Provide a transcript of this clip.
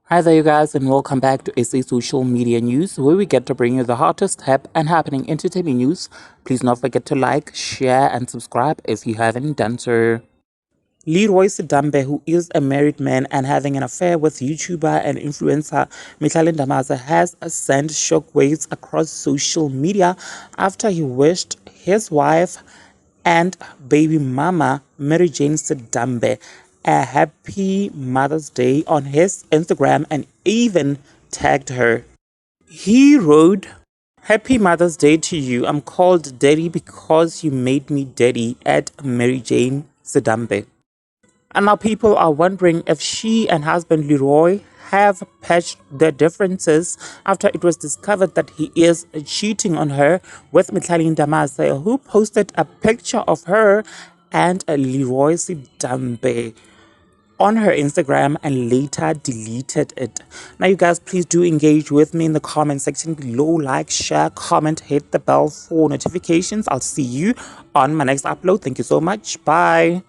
Hi there, you guys, and welcome back to SA Social Media News, where we get to bring you the hottest, hip, and happening entertainment news. Please don't forget to like, share, and subscribe if you haven't done so. Leroy Sidambe, who is a married man and having an affair with YouTuber and influencer Mihlali, has sent shockwaves across social media after he wished his wife and baby mama Mary Jane Sidambe a happy Mother's Day on his Instagram and even tagged her. He wrote, "Happy Mother's Day to you. I'm called Daddy because you made me daddy at Mary Jane Sidambe." And now people are wondering if she and husband Leroy have patched their differences after it was discovered that he is cheating on her with Mihlali, who posted a picture of her and Leroy Sidambe on her Instagram and later deleted it. Now, you guys, please do engage with me in the comment section below. Like, share, comment, hit the bell for notifications. I'll see you on my next upload. Thank you so much. Bye.